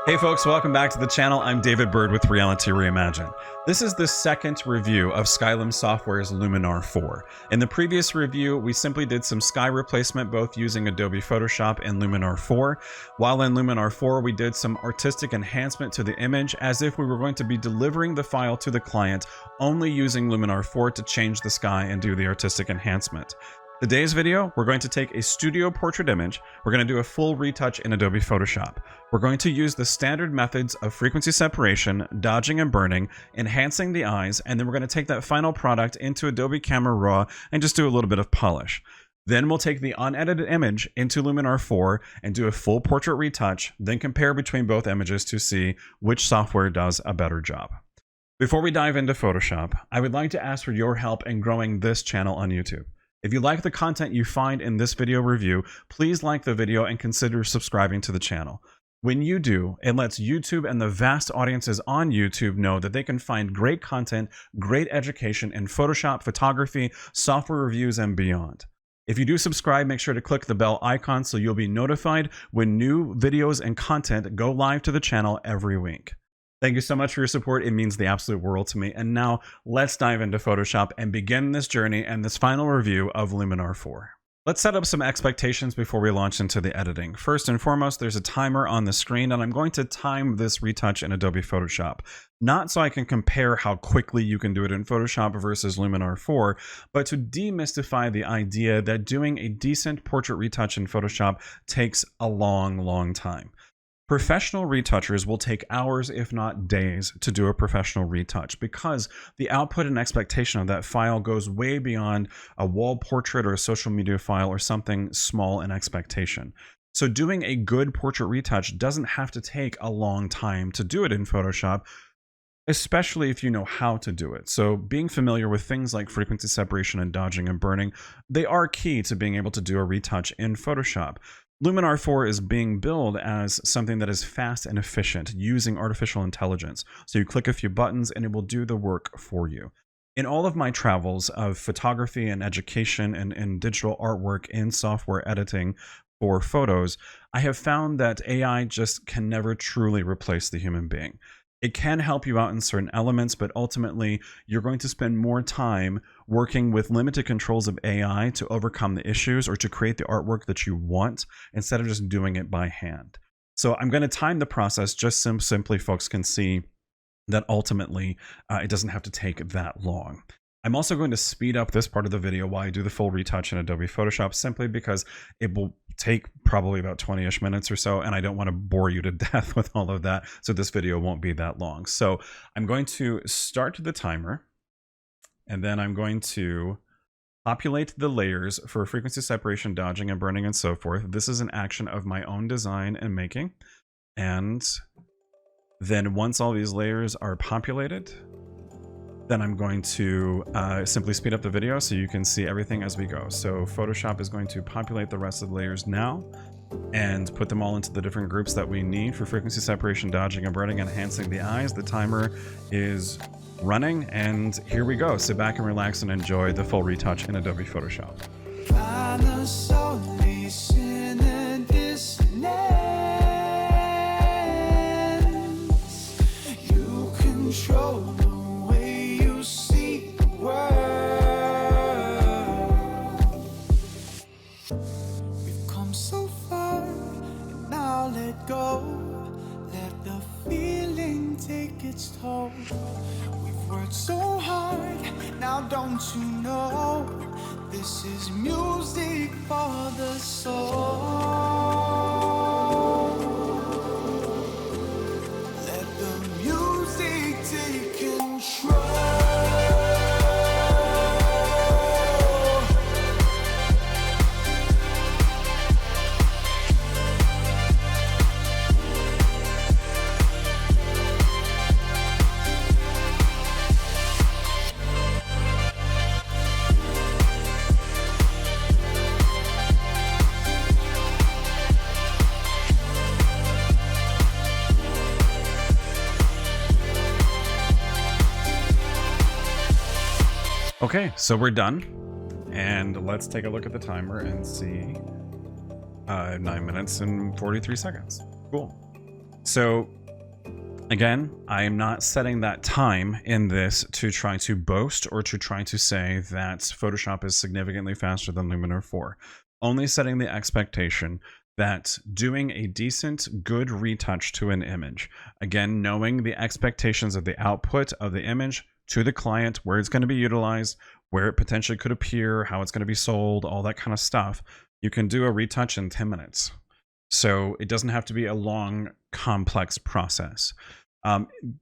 Hey folks, welcome back to the channel. I'm David Bird with Reality Reimagined. This is the second review of Skylum Software's Luminar 4. In the previous review, we simply did some sky replacement both using Adobe Photoshop and Luminar 4. While in Luminar 4, we did some artistic enhancement to the image as if we were going to be delivering the file to the client only using Luminar 4 to change the sky and do the artistic enhancement. Today's video, we're going to take a studio portrait image. We're going to do a full retouch in Adobe Photoshop. We're going to use the standard methods of frequency separation, dodging and burning, enhancing the eyes, and then we're going to take that final product into Adobe Camera Raw and just do a little bit of polish. Then we'll take the unedited image into Luminar 4 and do a full portrait retouch, then compare between both images to see which software does a better job. Before we dive into Photoshop, I would like to ask for your help in growing this channel on YouTube. If you like the content you find in this video review, please like the video and consider subscribing to the channel. When you do, it lets YouTube and the vast audiences on YouTube know that they can find great content, great education in Photoshop, photography, software reviews, and beyond. If you do subscribe, make sure to click the bell icon so you'll be notified when new videos and content go live to the channel every week. Thank you so much for your support. It means the absolute world to me. And now let's dive into Photoshop and begin this journey and this final review of Luminar 4. Let's set up some expectations before we launch into the editing. First and foremost, there's a timer on the screen, and I'm going to time this retouch in Adobe Photoshop. Not so I can compare how quickly you can do it in Photoshop versus Luminar 4, but to demystify the idea that doing a decent portrait retouch in Photoshop takes a long time. Professional retouchers will take hours, if not days, to do a professional retouch because the output and expectation of that file goes way beyond a wall portrait or a social media file or something small in expectation. So doing a good portrait retouch doesn't have to take a long time to do it in Photoshop, especially if you know how to do it. So being familiar with things like frequency separation and dodging and burning, they are key to being able to do a retouch in Photoshop. Luminar 4 is being billed as something that is fast and efficient using artificial intelligence. So you click a few buttons and it will do the work for you. In all of my travels of photography and education and digital artwork in software editing for photos, I have found that AI just can never truly replace the human being. It can help you out in certain elements, but ultimately you're going to spend more time working with limited controls of AI to overcome the issues or to create the artwork that you want instead of just doing it by hand. So I'm going to time the process just so simply folks can see that ultimately it doesn't have to take that long. I'm also going to speed up this part of the video while I do the full retouch in Adobe Photoshop simply because it will take probably about 20-ish minutes or so, and I don't want to bore you to death with all of that, so this video won't be that long. So I'm going to start the timer, and then I'm going to populate the layers for frequency separation, dodging and burning, and so forth. This is an action of my own design and making. And then once all these layers are populated, then I'm going to simply speed up the video so you can see everything as we go. So Photoshop is going to populate the rest of the layers now and put them all into the different groups that we need for frequency separation, dodging and burning, enhancing the eyes. The timer is running, and here we go. Sit back and relax and enjoy the full retouch in Adobe Photoshop. You control its toll. We've worked so hard, now don't you know this is music for the soul. Let the music take control. Okay, so we're done, and let's take a look at the timer and see 9 minutes and 43 seconds. Cool. So again, I am not setting that time in this to try to boast or to try to say that Photoshop is significantly faster than Luminar 4. Only setting the expectation that doing a decent, good retouch to an image, again, knowing the expectations of the output of the image to the client, where it's going to be utilized, where it potentially could appear, how it's going to be sold, all that kind of stuff, you can do a retouch in 10 minutes. So it doesn't have to be a long, complex process.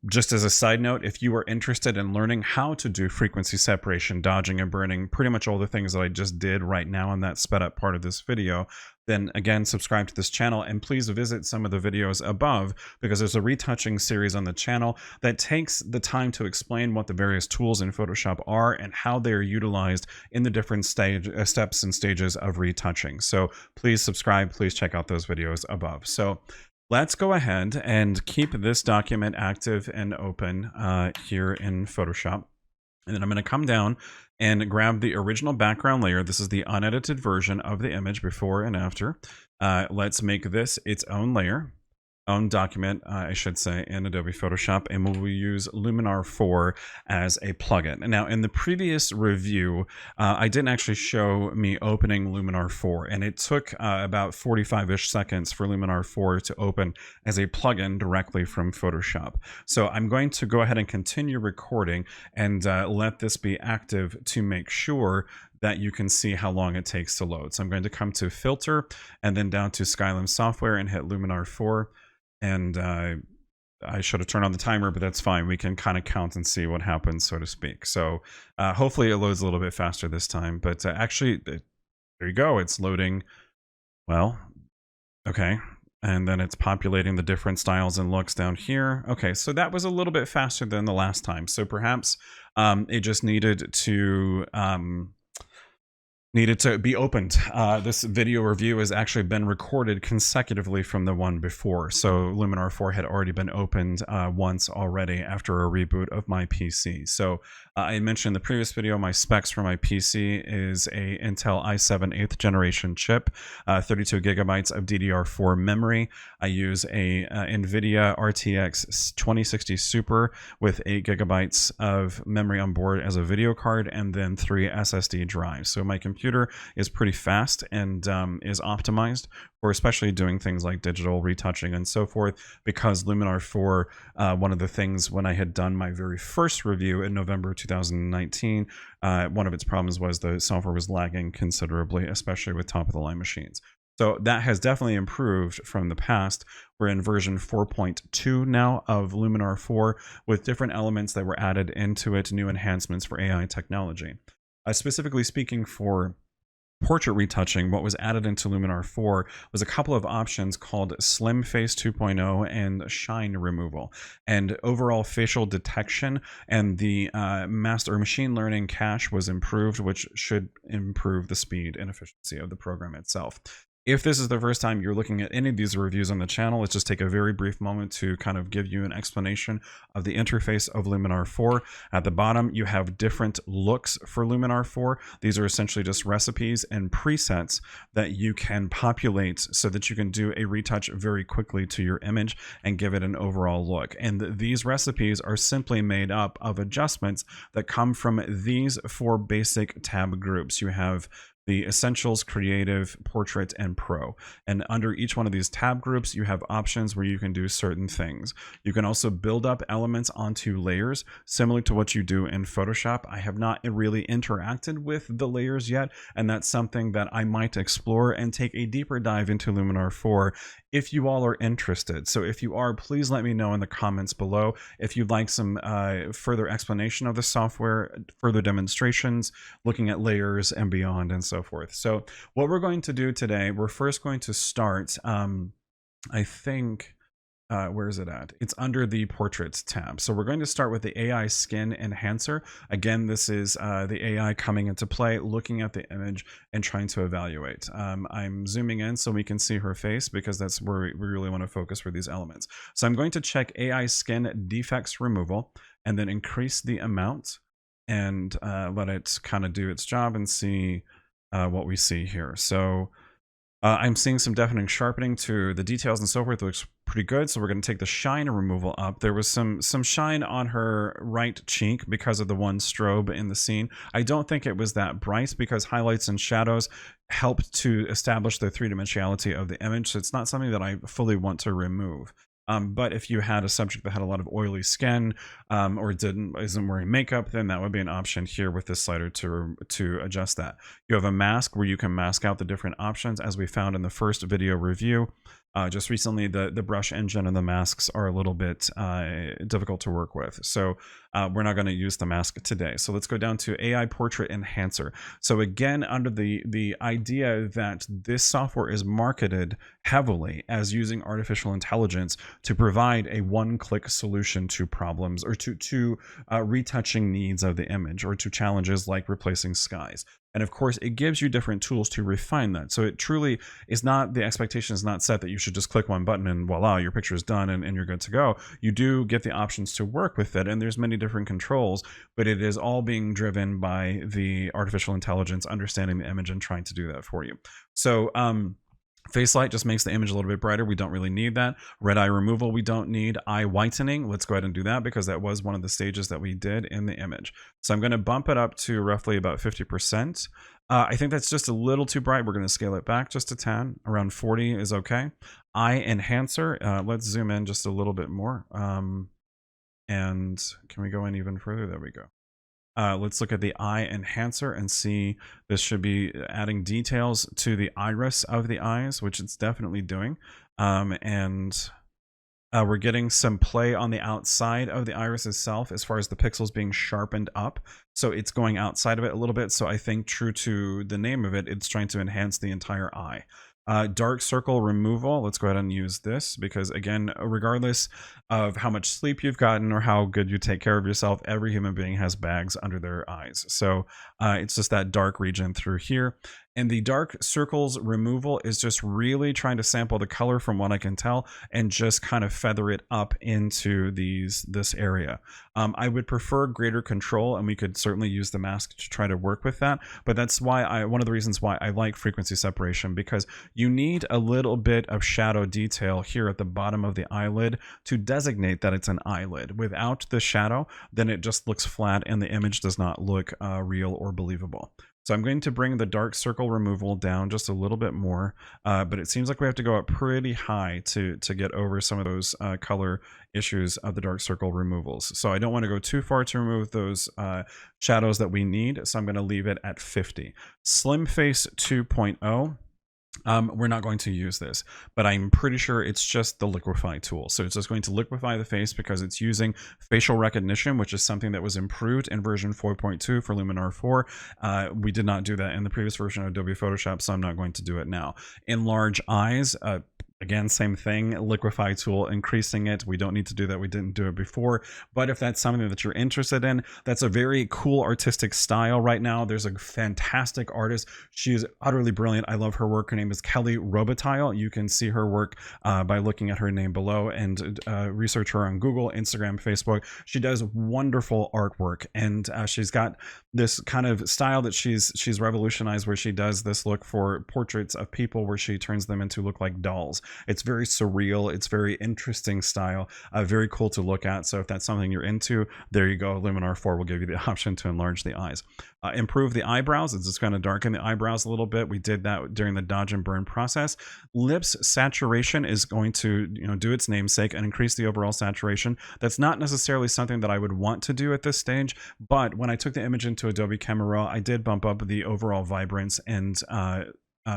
Just as a side note, if you are interested in learning how to do frequency separation, dodging and burning, pretty much all the things that I just did right now in that sped up part of this video, then again, subscribe to this channel and please visit some of the videos above, because there's a retouching series on the channel that takes the time to explain what the various tools in Photoshop are and how they are utilized in the different steps and stages of retouching. So please subscribe, please check out those videos above. So let's go ahead and keep this document active and open here in Photoshop. And then I'm going to come down and grab the original background layer. This is the unedited version of the image before and after. Let's make this its own layer, own document, I should say, in Adobe Photoshop, and we'll use Luminar 4 as a plugin. And now, in the previous review, I didn't actually show me opening Luminar 4, and it took about 45-ish seconds for Luminar 4 to open as a plugin directly from Photoshop. So I'm going to go ahead and continue recording and let this be active to make sure that you can see how long it takes to load. So I'm going to come to Filter and then down to Skylum Software and hit Luminar 4. And I should have turned on the timer, but that's fine. We can kind of count and see what happens, so to speak. So hopefully it loads a little bit faster this time. But actually, there you go. It's loading. Well, okay. And then it's populating the different styles and looks down here. Okay, so that was a little bit faster than the last time. So perhaps it just needed to be opened. This video review has actually been recorded consecutively from the one before. So Luminar 4 had already been opened once already after a reboot of my PC. So I mentioned in the previous video, my specs for my PC is a Intel i7 8th generation chip, 32 gigabytes of DDR4 memory. I use a NVIDIA RTX 2060 Super with 8 gigabytes of memory on board as a video card, and then 3 SSD drives. So my computer is pretty fast and is optimized for especially doing things like digital retouching and so forth, because Luminar 4, one of the things when I had done my very first review in November 2019, one of its problems was the software was lagging considerably, especially with top-of-the-line machines. So that has definitely improved from the past. We're in version 4.2 now of Luminar 4 with different elements that were added into it, new enhancements for AI technology. Specifically speaking for portrait retouching, what was added into Luminar 4 was a couple of options called Slim Face 2.0 and Shine Removal. And overall facial detection and the master machine learning cache was improved, which should improve the speed and efficiency of the program itself. If this is the first time you're looking at any of these reviews on the channel, let's just take a very brief moment to kind of give you an explanation of the interface of Luminar 4. At the bottom, you have different looks for Luminar 4. These are essentially just recipes and presets that you can populate so that you can do a retouch very quickly to your image and give it an overall look. And these recipes are simply made up of adjustments that come from these 4 basic tab groups. You have the Essentials, Creative, Portrait, and Pro. And under each one of these tab groups, you have options where you can do certain things. You can also build up elements onto layers, similar to what you do in Photoshop. I have not really interacted with the layers yet, and that's something that I might explore and take a deeper dive into Luminar 4 if you all are interested. So if you are, please let me know in the comments below if you'd like some further explanation of the software, further demonstrations, looking at layers and beyond, and so forth. So what we're going to do today, we're first going to start, I think, where is it at? It's under the Portraits tab. So we're going to start with the AI Skin Enhancer. Again, this is the AI coming into play, looking at the image and trying to evaluate. I'm zooming in so we can see her face because that's where we really want to focus for these elements. So I'm going to check AI Skin Defects Removal and then increase the amount and let it kind of do its job and see what we see here. So I'm seeing some definite sharpening to the details and so forth. It looks pretty good. So we're going to take the shine removal up. There was some shine on her right cheek because of the one strobe in the scene. I don't think it was that bright because highlights and shadows helped to establish the three-dimensionality of the image. So it's not something that I fully want to remove. But if you had a subject that had a lot of oily skin or isn't wearing makeup, then that would be an option here with this slider to adjust that. You have a mask where you can mask out the different options, as we found in the first video review. Just recently, the brush engine and the masks are a little bit difficult to work with. So we're not going to use the mask today. So let's go down to AI Portrait Enhancer. So again, under the idea that this software is marketed heavily as using artificial intelligence to provide a one-click solution to problems or to retouching needs of the image or to challenges like replacing skies. And of course, it gives you different tools to refine that. So it truly is not, the expectation is not set that you should just click one button and voila, your picture is done and you're good to go. You do get the options to work with it, and there's many different controls, but it is all being driven by the artificial intelligence understanding the image and trying to do that for you. So, face light just makes the image a little bit brighter. We don't really need that. Red eye removal, we don't need. Eye whitening, let's go ahead and do that because that was one of the stages that we did in the image. So I'm going to bump it up to roughly about 50%. I think that's just a little too bright. We're going to scale it back just a tad. Around 40 is okay. Eye enhancer, let's zoom in just a little bit more. And can we go in even further? There we go. Let's look at the eye enhancer and see, this should be adding details to the iris of the eyes, which it's definitely doing. And we're getting some play on the outside of the iris itself as far as the pixels being sharpened up. So it's going outside of it a little bit. So I think, true to the name of it, it's trying to enhance the entire eye. Dark circle removal, let's go ahead and use this because, again, regardless of how much sleep you've gotten or how good you take care of yourself, every human being has bags under their eyes. So it's just that dark region through here. And the dark circles removal is just really trying to sample the color, from what I can tell, and just kind of feather it up into this area. I would prefer greater control, and we could certainly use the mask to try to work with that. But that's why one of the reasons why I like frequency separation, because you need a little bit of shadow detail here at the bottom of the eyelid to designate that it's an eyelid. Without the shadow, then it just looks flat and the image does not look real or believable. So I'm going to bring the dark circle removal down just a little bit more, but it seems like we have to go up pretty high to get over some of those color issues of the dark circle removals. So I don't want to go too far to remove those shadows that we need, so I'm going to leave it at 50. Slim Face 2.0. We're not going to use this, but I'm pretty sure it's just the liquefy tool. So it's just going to liquefy the face because it's using facial recognition, which is something that was improved in version 4.2 for Luminar 4. We did not do that in the previous version of Adobe Photoshop, so I'm not going to do it now. Enlarge eyes. Again, same thing, liquefy tool, increasing it. We don't need to do that. We didn't do it before. But if that's something that you're interested in, that's a very cool artistic style right now. There's a fantastic artist. She's utterly brilliant. I love her work. Her name is Kelly Robitaille. You can see her work by looking at her name below and research her on Google, Instagram, Facebook. She does wonderful artwork, and she's got this kind of style that she's revolutionized, where she does this look for portraits of people where she turns them into look like dolls. It's very surreal. It's very interesting style. Very cool to look at. So if that's something you're into, there you go. Luminar 4 will give you the option to enlarge the eyes. Improve the eyebrows. It's just going to darken the eyebrows a little bit. We did that during the dodge and burn process. Lips saturation is going to, do its namesake and increase the overall saturation. That's not necessarily something that I would want to do at this stage, but when I took the image into Adobe Camera Raw, I did bump up the overall vibrance and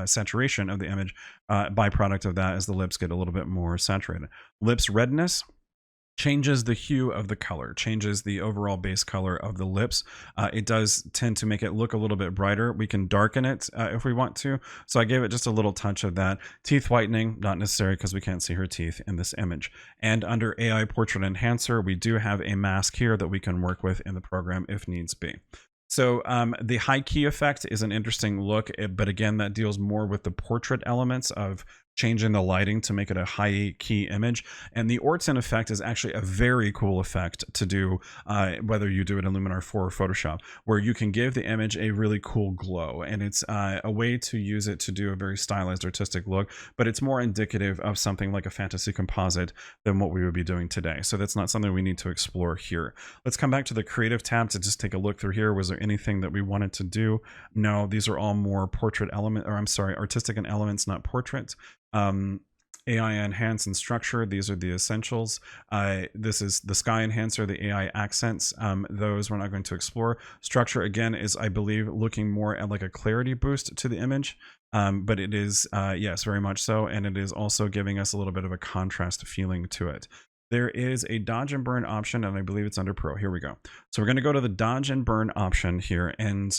saturation of the image. Byproduct of that is the lips get a little bit more saturated. Lips redness changes the hue of the color, changes the overall base color of the lips. It does tend to make it look a little bit brighter. We can darken it if we want to. So I gave it just a little touch of that. Teeth whitening, not necessary because we can't see her teeth in this image. And under AI Portrait Enhancer, we do have a mask here that we can work with in the program if needs be. So the high key effect is an interesting look, but again, that deals more with the portrait elements of changing the lighting to make it a high key image. And the Orton effect is actually a very cool effect to do, whether you do it in Luminar 4 or Photoshop, where you can give the image a really cool glow. And it's a way to use it to do a very stylized artistic look, but it's more indicative of something like a fantasy composite than what we would be doing today. So that's not something we need to explore here. Let's come back to the creative tab to just take a look through here. Was there anything that we wanted to do? No, these are all more portrait element, or I'm sorry, artistic and elements, not portrait. AI enhance and structure, these are the essentials. This is the sky enhancer, the AI accents. Those we're not going to explore. Structure, again, is, I believe, looking more at like a clarity boost to the image. But it is, yes, very much so. And it is also giving us a little bit of a contrast feeling to it. There is a dodge and burn option, and I believe it's under Pro. Here we go. So we're going to go to the dodge and burn option here, and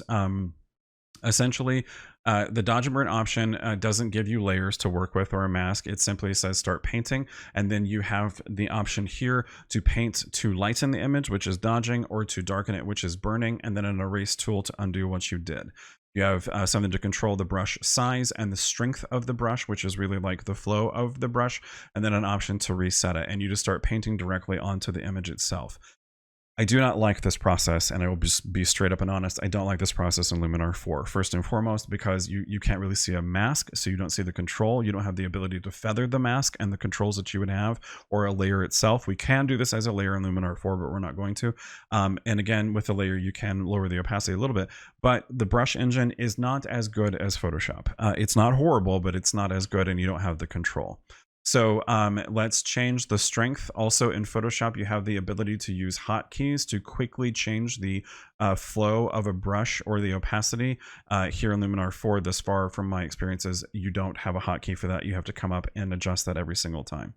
essentially, the dodge and burn option doesn't give you layers to work with or a mask. It simply says start painting, and then you have the option here to paint to lighten the image, which is dodging, or to darken it, which is burning, and then an erase tool to undo what you did. You have something to control the brush size and the strength of the brush, which is really like the flow of the brush, and then an option to reset it, and you just start painting directly onto the image itself. I do not like this process, and I will just be straight up and honest. I don't like this process in Luminar 4. First and foremost, because you can't really see a mask, so you don't see the control. You don't have the ability to feather the mask and the controls that you would have, or a layer itself. We can do this as a layer in Luminar 4, but we're not going to. And again, with the layer, you can lower the opacity a little bit, but the brush engine is not as good as Photoshop. It's not horrible, but it's not as good, and you don't have the control. So let's change the strength. Also in Photoshop, you have the ability to use hotkeys to quickly change the flow of a brush or the opacity. Here in Luminar 4, thus far from my experiences, you don't have a hotkey for that. You have to come up and adjust that every single time.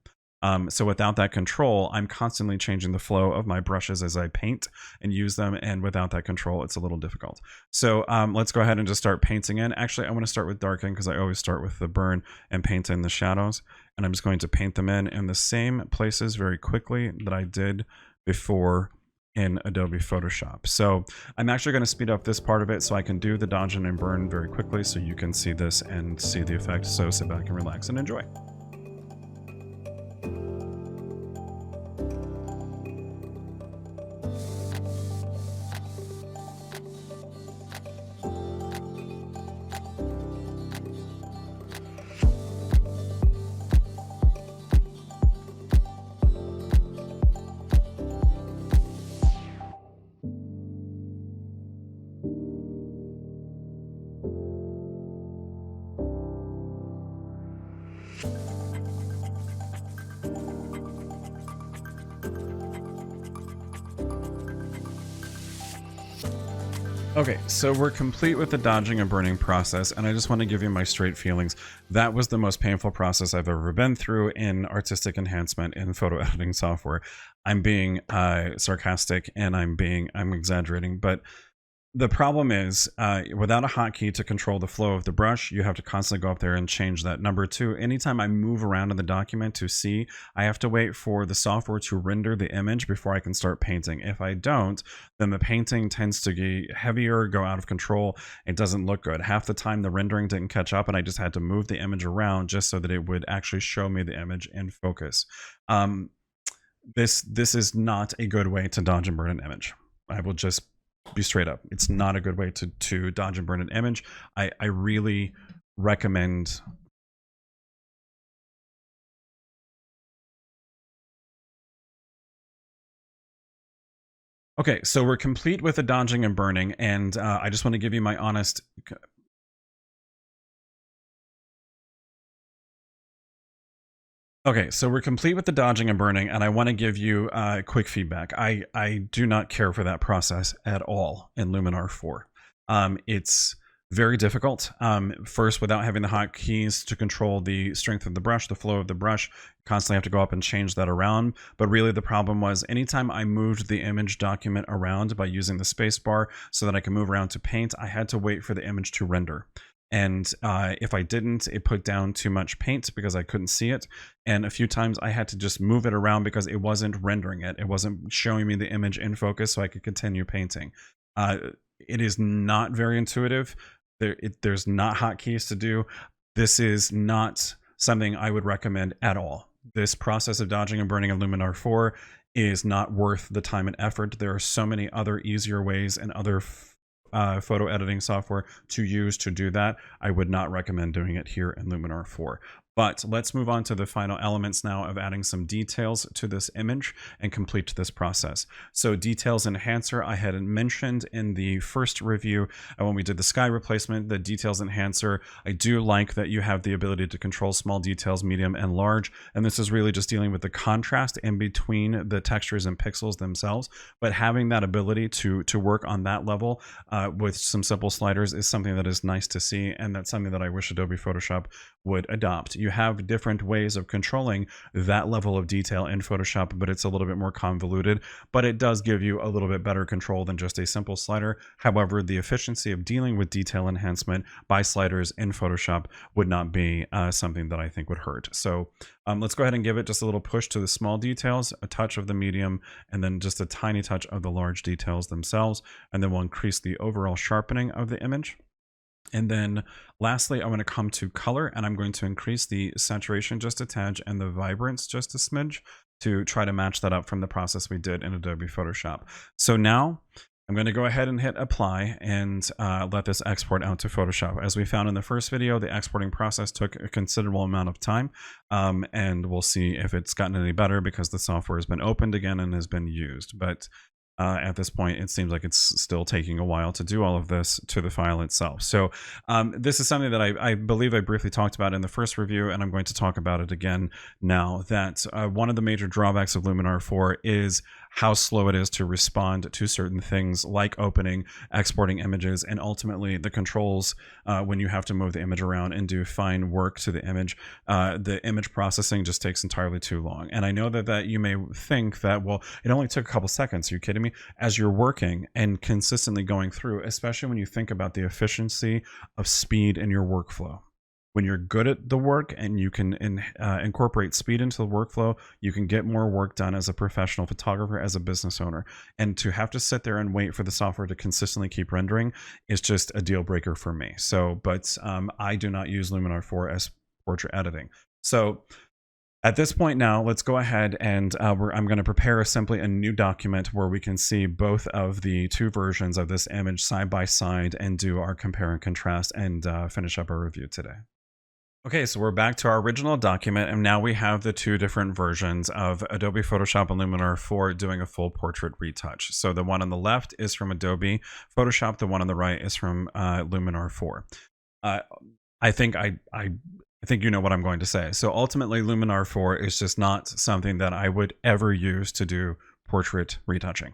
So without that control, I'm constantly changing the flow of my brushes as I paint and use them. And without that control, it's a little difficult. So let's go ahead and just start painting in. Actually, I want to start with darken because I always start with the burn and paint in the shadows. And I'm just going to paint them in the same places very quickly that I did before in Adobe Photoshop. So I'm actually going to speed up this part of it so I can do the dodge and burn very quickly so you can see this and see the effect. So sit back and relax and enjoy. Okay, so we're complete with the dodging and burning process, and I just want to give you my straight feelings. That was the most painful process I've ever been through in artistic enhancement in photo editing software. I'm being sarcastic, and I'm exaggerating, but the problem is, without a hotkey to control the flow of the brush, you have to constantly go up there and change that. Number two, anytime I move around in the document to see, I have to wait for the software to render the image before I can start painting. If I don't, then the painting tends to get heavier, go out of control. It doesn't look good. Half the time the rendering didn't catch up, and I just had to move the image around just so that it would actually show me the image in focus. This is not a good way to dodge and burn an image. I will just be straight up. It's not a good way to dodge and burn an image. I really recommend. Okay, so we're complete with the dodging and burning, and I just want to give you my honest. Okay, so we're complete with the dodging and burning, and I want to give you quick feedback. I do not care for that process at all in Luminar 4. It's very difficult. First, without having the hotkeys to control the strength of the brush, the flow of the brush, constantly have to go up and change that around. But really the problem was anytime I moved the image document around by using the space bar so that I can move around to paint, I had to wait for the image to render. And if I didn't, it put down too much paint because I couldn't see it. And a few times I had to just move it around because it wasn't rendering it. It wasn't showing me the image in focus so I could continue painting. It is not very intuitive. There's not hotkeys to do. This is not something I would recommend at all. This process of dodging and burning in Luminar 4 is not worth the time and effort. There are so many other easier ways and other photo editing software to use to do that. I would not recommend doing it here in Luminar 4. But let's move on to the final elements now of adding some details to this image and complete this process. So details enhancer, I had mentioned in the first review when we did the sky replacement, the details enhancer. I do like that you have the ability to control small details, medium and large. And this is really just dealing with the contrast in between the textures and pixels themselves. But having that ability to work on that level with some simple sliders is something that is nice to see. And that's something that I wish Adobe Photoshop would adopt. You have different ways of controlling that level of detail in Photoshop, but it's a little bit more convoluted, but it does give you a little bit better control than just a simple slider. However, the efficiency of dealing with detail enhancement by sliders in Photoshop would not be something that I think would hurt. So let's go ahead and give it just a little push to the small details, a touch of the medium, and then just a tiny touch of the large details themselves. And then we'll increase the overall sharpening of the image. And then lastly, I'm going to come to color, and I'm going to increase the saturation just a tad and the vibrance just a smidge to try to match that up from the process we did in Adobe Photoshop. So now I'm going to go ahead and hit apply and let this export out to Photoshop. As we found in the first video, the exporting process took a considerable amount of time, and we'll see if it's gotten any better because the software has been opened again and has been used. But at this point, it seems like it's still taking a while to do all of this to the file itself. So this is something that I believe I briefly talked about in the first review, and I'm going to talk about it again now, that one of the major drawbacks of Luminar 4 is how slow it is to respond to certain things like opening, exporting images, and ultimately the controls when you have to move the image around and do fine work to the image processing just takes entirely too long. And I know that you may think that, well, it only took a couple seconds. Are you kidding me? As you're working and consistently going through, especially when you think about the efficiency of speed in your workflow. When you're good at the work and you can incorporate speed into the workflow, you can get more work done as a professional photographer, as a business owner. And to have to sit there and wait for the software to consistently keep rendering is just a deal breaker for me. So, but I do not use Luminar 4 as portrait editing. So at this point now, let's go ahead and I'm going to prepare simply a new document where we can see both of the two versions of this image side by side and do our compare and contrast and finish up our review today. Okay, so we're back to our original document, and now we have the two different versions of Adobe Photoshop and Luminar 4 doing a full portrait retouch. So the one on the left is from Adobe Photoshop, the one on the right is from Luminar 4. I think you know what I'm going to say. So ultimately, Luminar 4 is just not something that I would ever use to do portrait retouching.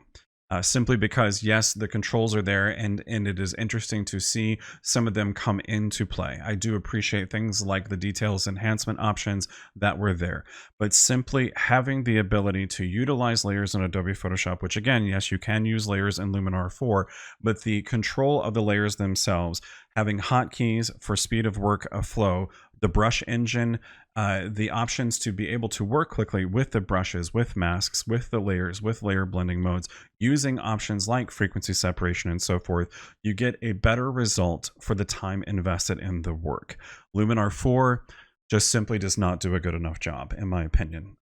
Simply because, yes, the controls are there and it is interesting to see some of them come into play. I do appreciate things like the details enhancement options that were there. But simply having the ability to utilize layers in Adobe Photoshop, which again, yes, you can use layers in Luminar 4, but the control of the layers themselves, having hotkeys for speed of work of flow, the brush engine, the options to be able to work quickly with the brushes, with masks, with the layers, with layer blending modes, using options like frequency separation and so forth, you get a better result for the time invested in the work. Luminar 4 just simply does not do a good enough job, in my opinion.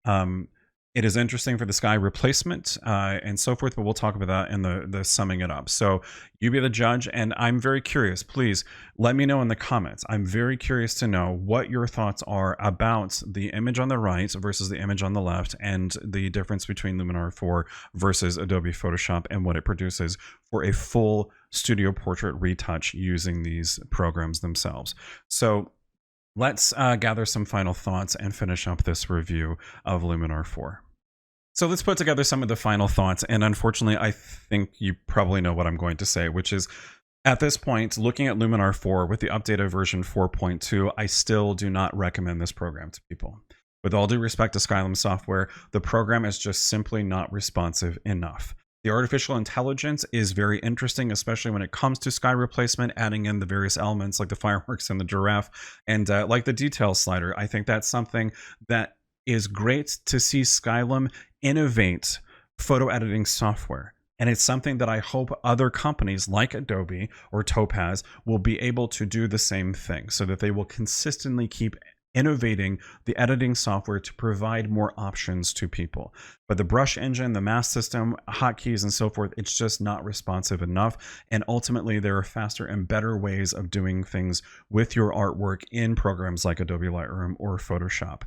It is interesting for the sky replacement and so forth, but we'll talk about that in the summing it up. So you be the judge, and I'm very curious. Please let me know in the comments. I'm very curious to know what your thoughts are about the image on the right versus the image on the left, and the difference between Luminar 4 versus Adobe Photoshop and what it produces for a full studio portrait retouch using these programs themselves. So let's gather some final thoughts and finish up this review of Luminar 4. So let's put together some of the final thoughts, and unfortunately, I think you probably know what I'm going to say, which is, at this point, looking at Luminar 4 with the updated version 4.2, I still do not recommend this program to people. With all due respect to Skylum software, the program is just simply not responsive enough. The artificial intelligence is very interesting, especially when it comes to sky replacement, adding in the various elements like the fireworks and the giraffe, and like the detail slider. I think that's something that is great to see Skylum innovate photo editing software. And it's something that I hope other companies like Adobe or Topaz will be able to do the same thing, so that they will consistently keep innovating the editing software to provide more options to people. But the brush engine, the mask system, hotkeys, and so forth, it's just not responsive enough. And ultimately, there are faster and better ways of doing things with your artwork in programs like Adobe Lightroom or Photoshop.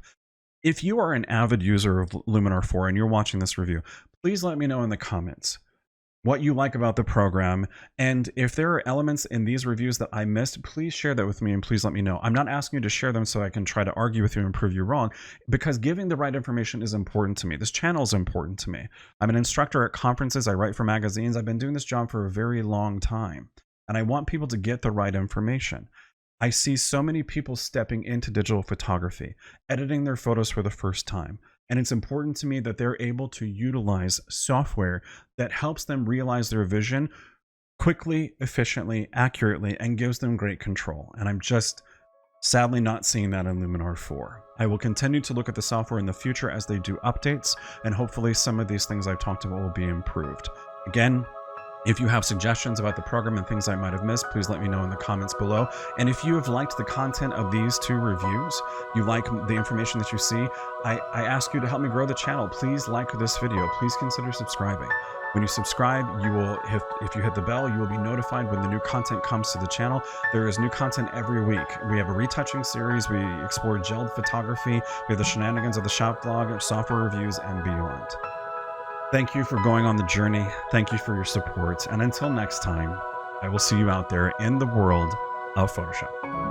If you are an avid user of Luminar 4 and you're watching this review, please let me know in the comments what you like about the program, and if there are elements in these reviews that I missed, please share that with me and please let me know. I'm not asking you to share them so I can try to argue with you and prove you wrong, because giving the right information is important to me. This channel is important to me. I'm an instructor at conferences, I write for magazines, I've been doing this job for a very long time, and I want people to get the right information. I see so many people stepping into digital photography, editing their photos for the first time. And it's important to me that they're able to utilize software that helps them realize their vision quickly, efficiently, accurately, and gives them great control. And I'm just sadly not seeing that in Luminar 4. I will continue to look at the software in the future as they do updates, and hopefully some of these things I've talked about will be improved. Again, if you have suggestions about the program and things I might have missed, please let me know in the comments below. And if you have liked the content of these two reviews, you like the information that you see, I ask you to help me grow the channel. Please like this video. Please consider subscribing. When you subscribe, you will, if you hit the bell, you will be notified when the new content comes to the channel. There is new content every week. We have a retouching series. We explore gelled photography. We have the shenanigans of the shop vlog, software reviews, and beyond. Thank you for going on the journey. Thank you for your support. And until next time, I will see you out there in the world of Photoshop.